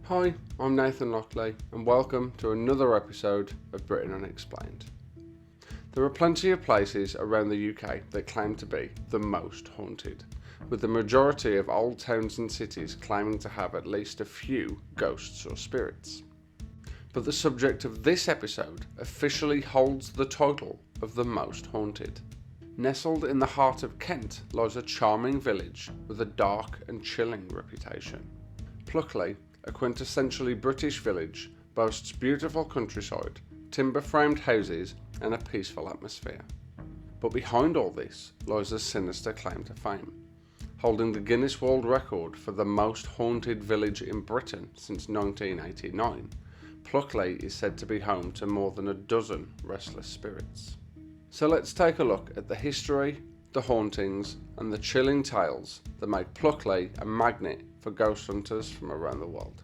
Hi, I'm Nathan Lockley and welcome to another episode of Britain Unexplained. There are plenty of places around the UK that claim to be the most haunted, with the majority of old towns and cities claiming to have at least a few ghosts or spirits. But the subject of this episode officially holds the title of the most haunted. Nestled in the heart of Kent lies a charming village with a dark and chilling reputation. Pluckley, a quintessentially British village, boasts beautiful countryside, timber-framed houses and a peaceful atmosphere. But behind all this lies a sinister claim to fame. Holding the Guinness World Record for the most haunted village in Britain since 1989, Pluckley is said to be home to more than a dozen restless spirits. So let's take a look at the history, the hauntings and the chilling tales that make Pluckley a magnet for ghost hunters from around the world.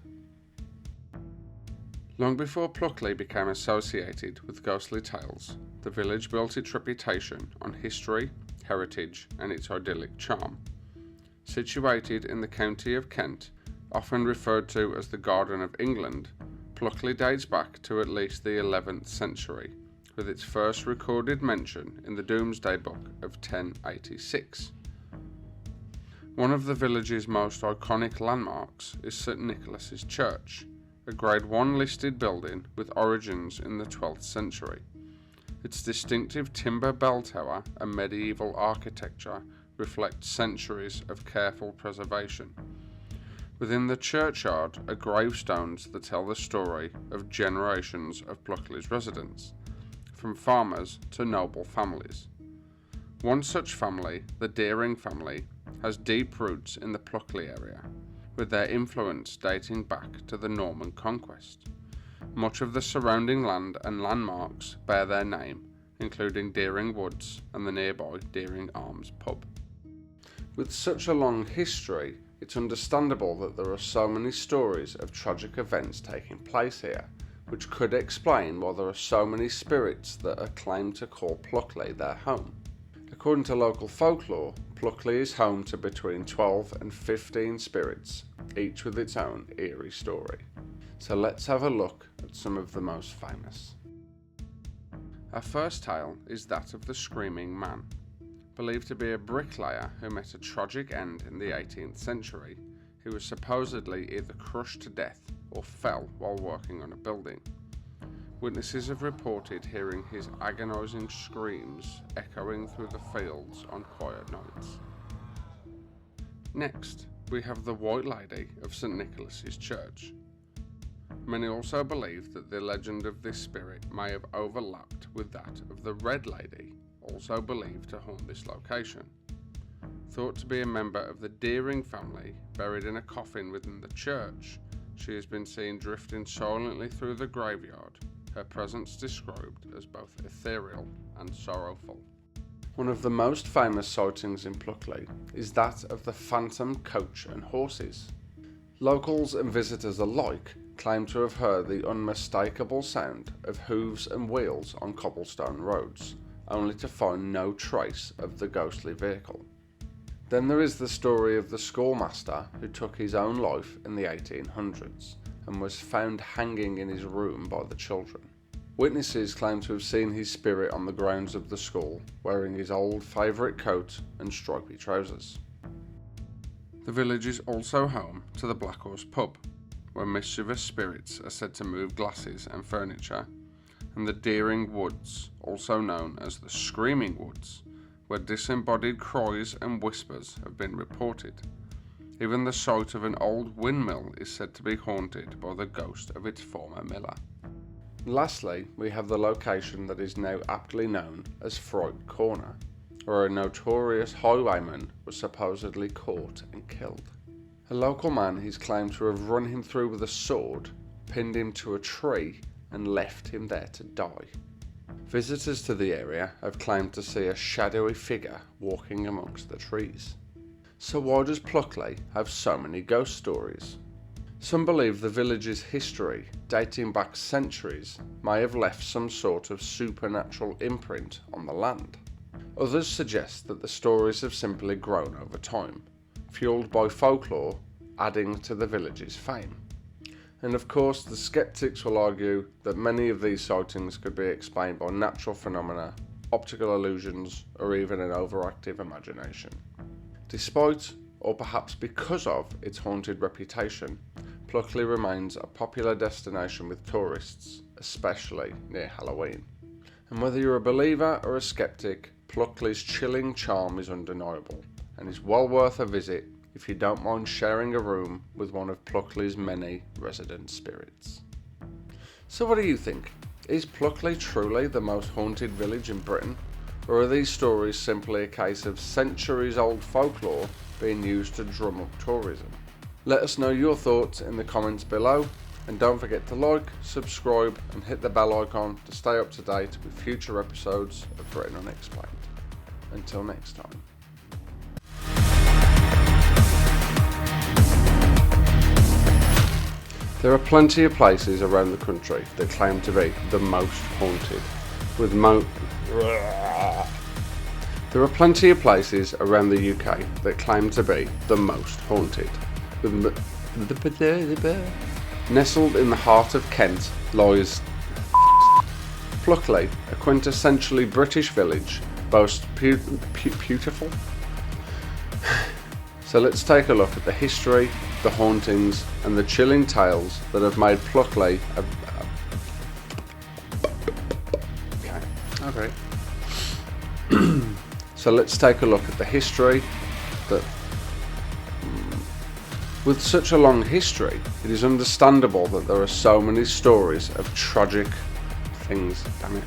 Long before Pluckley became associated with ghostly tales, the village built its reputation on history, heritage and its idyllic charm. Situated in the county of Kent, often referred to as the Garden of England, Pluckley dates back to at least the 11th century, with its first recorded mention in the Domesday Book of 1086. One of the village's most iconic landmarks is St Nicholas's Church, a Grade 1 listed building with origins in the 12th century. Its distinctive timber bell tower and medieval architecture reflect centuries of careful preservation. Within the churchyard are gravestones that tell the story of generations of Pluckley's residents, from farmers to noble families. One such family, the Deering family, has deep roots in the Pluckley area, with their influence dating back to the Norman conquest. Much of the surrounding land and landmarks bear their name, including Deering Woods and the nearby Deering Arms pub. With such a long history, it's understandable that there are so many stories of tragic events taking place here, which could explain why there are so many spirits that are claimed to call Pluckley their home. According to local folklore, Pluckley is home to between 12 and 15 spirits, each with its own eerie story. So let's have a look at some of the most famous. Our first tale is that of the Screaming Man, believed to be a bricklayer who met a tragic end in the 18th century. He was supposedly either crushed to death or fell while working on a building. Witnesses have reported hearing his agonising screams echoing through the fields on quiet nights. Next, we have the White Lady of St Nicholas's Church. Many also believe that the legend of this spirit may have overlapped with that of the Red Lady, also believed to haunt this location. Thought to be a member of the Deering family, buried in a coffin within the church, she has been seen drifting silently through the graveyard, her presence described as both ethereal and sorrowful. One of the most famous sightings in Pluckley is that of the phantom coach and horses. Locals and visitors alike claim to have heard the unmistakable sound of hooves and wheels on cobblestone roads, only to find no trace of the ghostly vehicle. Then there is the story of the schoolmaster who took his own life in the 1800s and was found hanging in his room by the children. Witnesses claim to have seen his spirit on the grounds of the school, wearing his old favourite coat and stripy trousers. The village is also home to the Black Horse pub, where mischievous spirits are said to move glasses and furniture, and the Deering Woods, also known as the Screaming Woods, where disembodied cries and whispers have been reported. Even the site of an old windmill is said to be haunted by the ghost of its former miller. Lastly, we have the location that is now aptly known as Fright Corner, where a notorious highwayman was supposedly caught and killed. A local man is claimed to have run him through with a sword, pinned him to a tree and left him there to die. Visitors to the area have claimed to see a shadowy figure walking amongst the trees. So why does Pluckley have so many ghost stories? Some believe the village's history, dating back centuries, may have left some sort of supernatural imprint on the land. Others suggest that the stories have simply grown over time, fueled by folklore, adding to the village's fame. And of course, the skeptics will argue that many of these sightings could be explained by natural phenomena, optical illusions, or even an overactive imagination. Despite, or perhaps because of, its haunted reputation, Pluckley remains a popular destination with tourists, especially near Halloween. And whether you're a believer or a skeptic, Pluckley's chilling charm is undeniable, and is well worth a visit if you don't mind sharing a room with one of Pluckley's many resident spirits. So what do you think? Is Pluckley truly the most haunted village in Britain? Or are these stories simply a case of centuries-old folklore being used to drum up tourism? Let us know your thoughts in the comments below, and don't forget to like, subscribe and hit the bell icon to stay up to date with future episodes of Britain Unexplained. Until next time. There are plenty of places around the country that claim to be the most haunted, There are plenty of places around the UK that claim to be the most haunted. Nestled in the heart of Kent lies Pluckley, a quintessentially British village, boasts beautiful. So let's take a look at the history, the hauntings, and the chilling tales that have made Pluckley Okay. So let's take a look at the history that. With such a long history, it is understandable that there are so many stories of tragic things. Damn it.